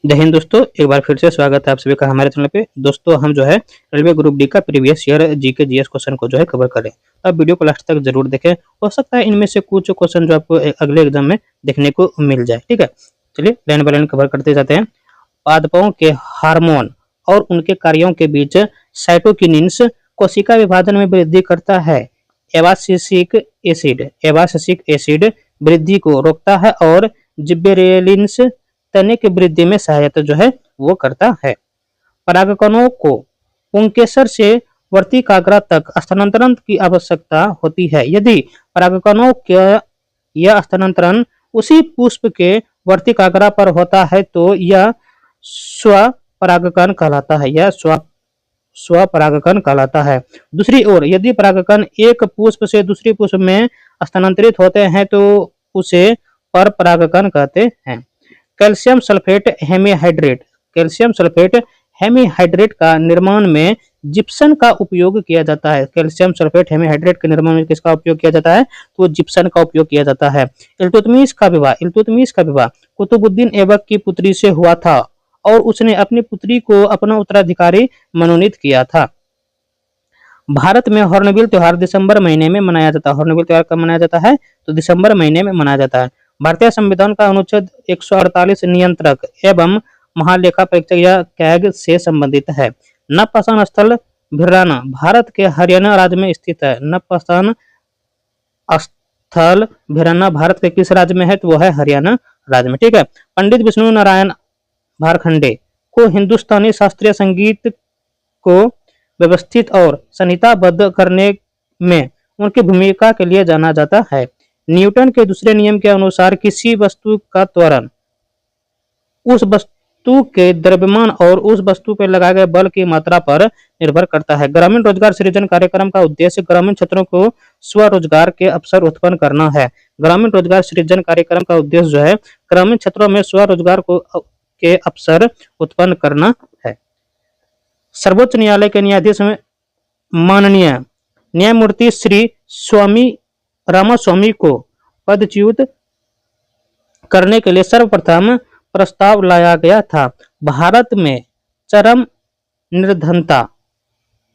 जय हिंद दोस्तों, एक बार फिर से स्वागत है आप सभी का हमारे चैनल पे। दोस्तों हम जो है रेलवे ग्रुप डी का previous year GK GS question को जो है कवर करें। तो आप वीडियो को लास्ट तक जरूर देखें, हो सकता है इनमें से कुछ क्वेश्चन जो आपको अगले एग्जाम में देखने को मिल जाए। ठीक है, चलिए लाइन बाय लाइन कवर करते जाते हैं। पादपों के हार्मोन और उनके कार्यों के बीच साइटोकिनिन्स कोशिका विभाजन में वृद्धि करता है। एबासिसिक एसिड वृद्धि को रोकता है और जिबेरेलिन्स तने की वृद्धि में सहायता जो है वो करता है। परागकणों को पुंकेसर से वर्तिकाग्र तक स्थानांतरण की आवश्यकता होती है। यदि परागकणों का यह स्थानांतरण उसी पुष्प के वर्तिकाग्र पर होता है तो यह स्वपरागकण कहलाता है। स्वपरागकण कहलाता है। दूसरी ओर यदि परागकण एक पुष्प से दूसरी पुष्प में स्थानांतरित होते हैं तो उसे परपरागकण कहते हैं। कैल्शियम सल्फेट हेमीहाइड्रेट का निर्माण में जिप्सन का उपयोग किया जाता है। कैल्शियम सल्फेट हेमीहाइड्रेट के निर्माण में किसका उपयोग किया जाता है? तो जिप्सन का उपयोग किया जाता है। इल्तुतमिश का विवाह कुतुबुद्दीन ऐबक की पुत्री से हुआ था और उसने अपनी पुत्री को अपना उत्तराधिकारी मनोनीत किया था। भारत में हॉर्नबिल त्योहार दिसंबर महीने में मनाया जाता है। हॉर्नबिल त्योहार कब मनाया जाता है? तो दिसंबर महीने में मनाया जाता है। भारतीय संविधान का अनुच्छेद 148 नियंत्रक एवं महालेखा परीक्षक या कैग से संबंधित है। नवपाषाण स्थल भिराना भारत के हरियाणा राज्य में स्थित है। नवपाषाण स्थल भिराना भारत के किस राज्य में है? तो वो है हरियाणा राज्य में। ठीक है, पंडित विष्णु नारायण भारखंडे को हिंदुस्तानी शास्त्रीय संगीत को व्यवस्थित और संहिताबद्ध करने में उनकी भूमिका के लिए जाना जाता है। न्यूटन के दूसरे नियम के अनुसार किसी वस्तु का त्वरण उस वस्तु के द्रव्यमान और उस वस्तु पर लगाए गए बल की मात्रा पर निर्भर करता है। ग्रामीण रोजगार सृजन कार्यक्रम का उद्देश्य ग्रामीण क्षेत्रों को स्वरोजगार के अवसर उत्पन्न करना है। ग्रामीण रोजगार सृजन कार्यक्रम का उद्देश्य जो है ग्रामीण क्षेत्रों में स्वरोजगार के अवसर उत्पन्न करना है। सर्वोच्च न्यायालय के न्यायाधीश में माननीय न्यायमूर्ति श्री स्वामी रामास्वामी को पदच्युत करने के लिए सर्वप्रथम प्रस्ताव लाया गया था। भारत में चरम निर्धनता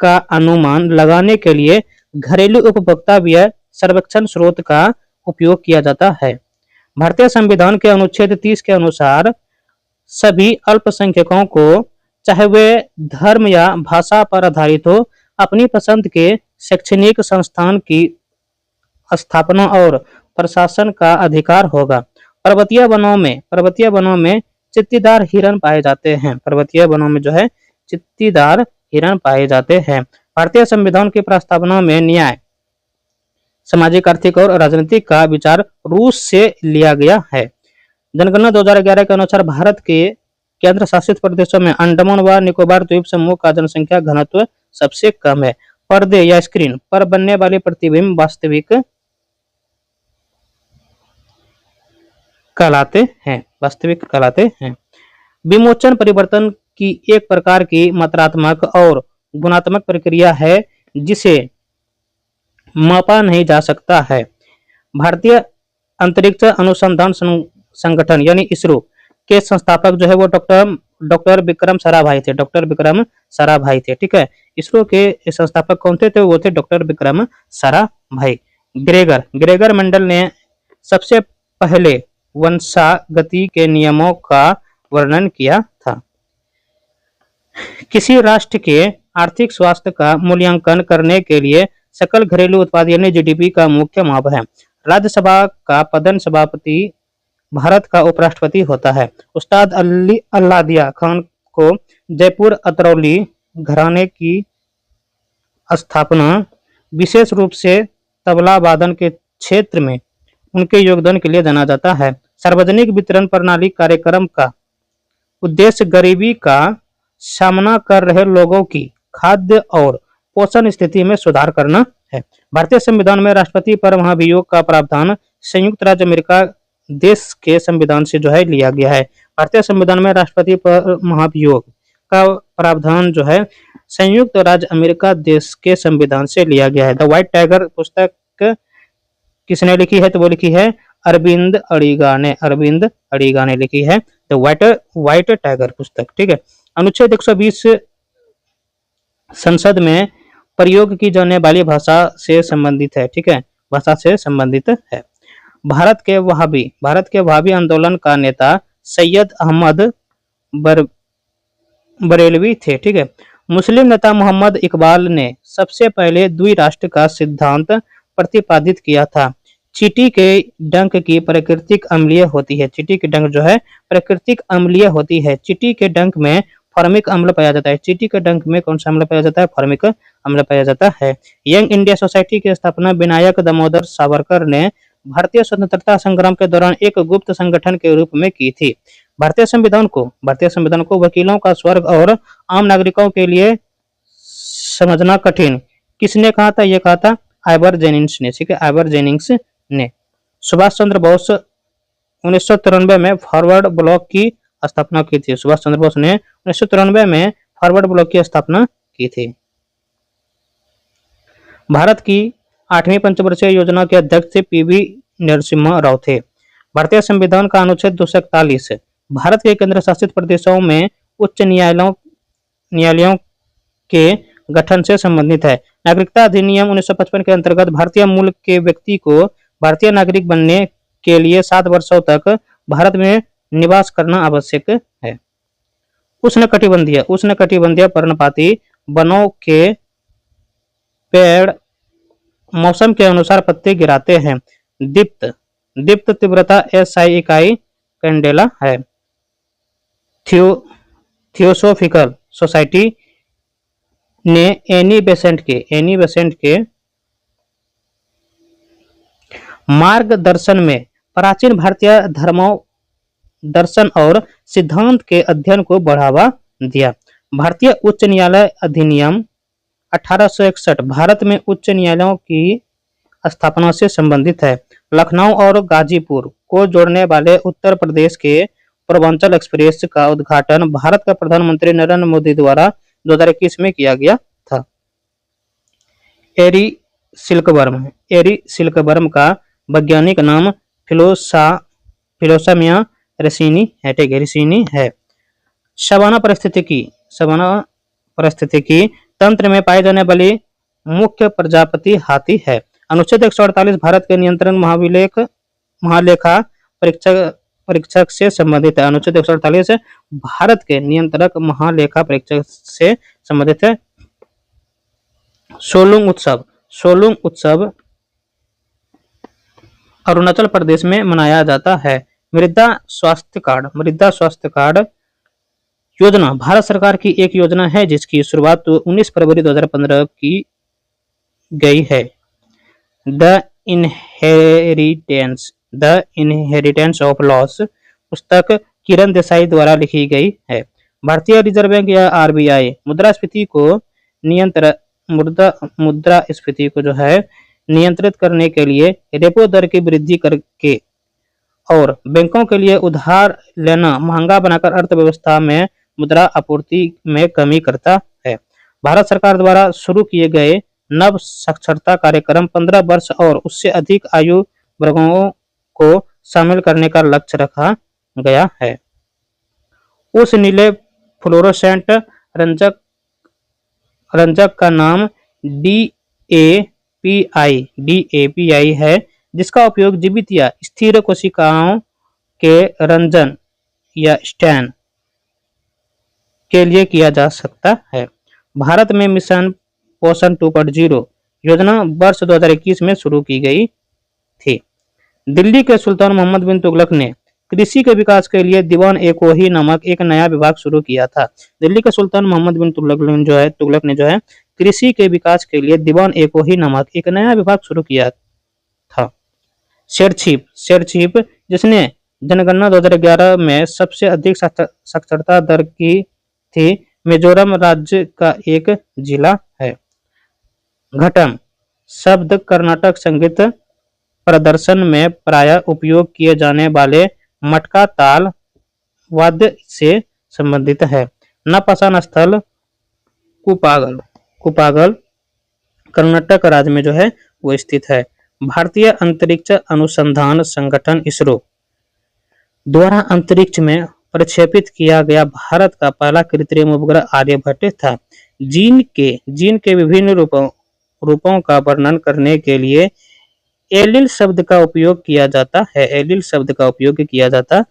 का अनुमान लगाने के लिए घरेलू उपभोक्ता व्यय सर्वेक्षण स्रोत का उपयोग किया जाता है। भारतीय संविधान के अनुच्छेद 30 के अनुसार सभी अल्पसंख्यकों को चाहे वे धर्म या भाषा पर आधारित हो अपनी पसंद के शैक्षणिक संस्थान की स्थापना और प्रशासन का अधिकार होगा। पर्वतीय वनों में चित्तीदार हिरण पाए जाते हैं। पर्वतीय वनों में जो है चित्तीदार हिरण पाए जाते हैं। भारतीय संविधान की प्रस्तावना में न्याय, सामाजिक, आर्थिक और राजनीतिक का विचार रूस से लिया गया है। जनगणना 2011 के अनुसार भारत के केंद्र शासित प्रदेशों में अंडमान व निकोबार द्वीप समूह का जनसंख्या घनत्व सबसे कम है। पर्दे या स्क्रीन पर बनने वाले प्रतिबिंब वास्तविक कहलाते हैं। विमोचन परिवर्तन की एक प्रकार की मात्रात्मक और गुणात्मक प्रक्रिया है जिसे मापा नहीं जा सकता है। भारतीय अंतरिक्ष अनुसंधान संगठन यानी इसरो के संस्थापक जो है वो डॉक्टर विक्रम साराभाई थे। ठीक है, इसरो के संस्थापक कौन थे? तो वो थे doctor Vikram Sarabhai. Gregor Mendel ने सबसे पहले वंशागति के नियमों का वर्णन किया था। किसी राष्ट्र के आर्थिक स्वास्थ्य का मूल्यांकन करने के लिए सकल घरेलू उत्पाद यानी जीडीपी का मुख्य माप है। राज्यसभा का पदन सभापति भारत का उपराष्ट्रपति होता है। उस्ताद अल्लादिया खान को जयपुर अतरौली घराने की स्थापना विशेष रूप से तबला वादन के क्षेत्र में उनके योगदान के लिए जाना जाता है। सार्वजनिक वितरण प्रणाली कार्यक्रम का उद्देश्य गरीबी का सामना कर रहे लोगों की खाद्य और पोषण स्थिति में सुधार करना है। भारतीय संविधान में राष्ट्रपति पर महाभियोग का प्रावधान संयुक्त राज्य अमेरिका देश के संविधान से जो है लिया गया है। भारतीय संविधान में राष्ट्रपति पर महाभियोग का प्रावधान जो है संयुक्त राज्य अमेरिका देश के संविधान से लिया गया है। द व्हाइट टाइगर पुस्तक किसने लिखी है? तो वो लिखी है अरविंद अडिगा ने लिखी है। द व्हाइट टाइगर पुस्तक, ठीक है। अनुच्छेद 120 संसद में प्रयोग की जाने वाली भाषा से संबंधित है, ठीक है, भाषा से संबंधित है। भारत के वहाबी आंदोलन का नेता सैयद अहमद बरेलवी थे, ठीक है। मुस्लिम नेता मोहम्मद इकबाल ने सबसे पहले द्विराष्ट्र का सिद्धांत प्रतिपादित किया था। चींटी के डंक की प्राकृतिक अम्लीय होती है, चींटी के डंक जो है प्राकृतिक अम्लीय होती है। चींटी के डंक में फॉर्मिक अम्ल पाया जाता है। चींटी के डंक में कौन सा अम्ल पाया जाता है? फॉर्मिक अम्ल पाया जाता है। यंग इंडिया सोसाइटी की स्थापना विनायक दामोदर सावरकर ने भारतीय स्वतंत्रता संग्राम के दौरान एक गुप्त संगठन के रूप में की थी। भारतीय संविधान को वकीलों का स्वर्ग और आम नागरिकों के लिए समझना कठिन किसने कहा था? यह कहा था आइवर जेनिंग्स ने, ठीक है, आइवर जेनिंग्स ने। सुभाष चंद्र बोस 1993 में फॉरवर्ड ब्लॉक की स्थापना की थी। सुभाष चंद्र बोस ने 1993 में फॉरवर्ड ब्लॉक की स्थापना की थी। भारत की 8वीं पंचवर्षीय योजना के अध्यक्ष पीवी नरसिम्हा राव थे। भारतीय संविधान का अनुच्छेद 241 भारत के केंद्र शासित प्रदेशों में उच्च न्यायालयों के गठन से संबंधित है। नागरिकता अधिनियम 1955 के अंतर्गत भारतीय मूल के व्यक्ति को भारतीय नागरिक बनने के लिए 7 वर्षों तक भारत में निवास करना आवश्यक है। उष्णकटिबंधीय पर्णपाती वनों के पेड़ मौसम के अनुसार पत्ते गिराते हैं। दीप्त तीव्रता SI इकाई कैंडेला है। थियोसोफिकल सोसाइटी ने एनी बेसेंट के मार्गदर्शन में प्राचीन भारतीय धर्मों, दर्शन और सिद्धांत के अध्ययन को बढ़ावा दिया। भारतीय उच्च न्यायालय अधिनियम 1861 भारत में उच्च न्यायालयों की स्थापना से संबंधित है। लखनऊ और गाजीपुर को जोड़ने वाले उत्तर प्रदेश के पूर्वांचल एक्सप्रेस का उद्घाटन भारत का प्रधानमंत्री नरेंद्र मोदी द्वारा 2021 में किया गया था। एरी सिल्कवर्म का वैज्ञानिक नाम फिलोसामिया रेसिनी है। सवाना परिस्थितिकी तंत्र में पाए जाने वाली मुख्य प्रजापति हाथी है। अनुच्छेद 148 भारत के नियंत्रण महालेखा परीक्षक से संबंधित है। अनुच्छेद 148 भारत के नियंत्रक महालेखा परीक्षक से संबंधित है। सोलुंग उत्सव अरुणाचल प्रदेश में मनाया जाता है। मृदा स्वास्थ्य कार्ड योजना भारत सरकार की एक योजना है जिसकी शुरुआत 19 फरवरी 2015 की गई है। द इनहेरिटेंस ऑफ लॉस पुस्तक किरण देसाई द्वारा लिखी गई है। भारतीय रिजर्व बैंक या RBI मुद्रास्फीति को जो है नियंत्रित करने के लिए रेपो दर की वृद्धि करके और बैंकों के लिए उधार लेना महंगा बनाकर अर्थव्यवस्था में मुद्रा आपूर्ति में कमी करता है। भारत सरकार द्वारा शुरू किए गए नव साक्षरता कार्यक्रम 15 वर्ष और उससे अधिक आयु वर्गों को शामिल करने का लक्ष्य रखा गया है। उस नीले फ्लोरोसेंट रंजक का नाम DAPI है, जिसका उपयोग जीवित या स्थिर कोशिकाओं के रंजन या स्टैन के लिए किया जा सकता है। भारत में मिशन पोषण 2.0 योजना वर्ष 2021 में शुरू की गई थी। दिल्ली के सुल्तान मोहम्मद बिन तुगलक ने कृषि के विकास के लिए दीवान-ए-कोही नामक एक नया विभाग शुरू किया था। दिल्ली के सुल्तान मोहम्मद बिन तुगलक ने जो है कृषि के विकास के लिए दीवान-ए-कोही नामक एक नया विभाग शुरू किया था। शेरचीफ जिसने जनगणना 2011 में सबसे अधिक साक्षरता दर की थी, मिजोरम राज्य का एक जिला है। घटम शब्द कर्नाटक संगीत प्रदर्शन में प्रायः उपयोग किए जाने वाले मटका ताल वाद्य से संबंधित है। नपाषाण स्थल कुपागल कर्नाटक राज्य में जो है वो स्थित है। भारतीय अंतरिक्ष अनुसंधान संगठन इसरो द्वारा अंतरिक्ष में प्रक्षेपित किया गया भारत का पहला कृत्रिम उपग्रह आर्यभट्ट था। जीन के विभिन्न रूपों का वर्णन करने के लिए एलील शब्द का उपयोग किया जाता है। एलील शब्द का उपयोग किया जाता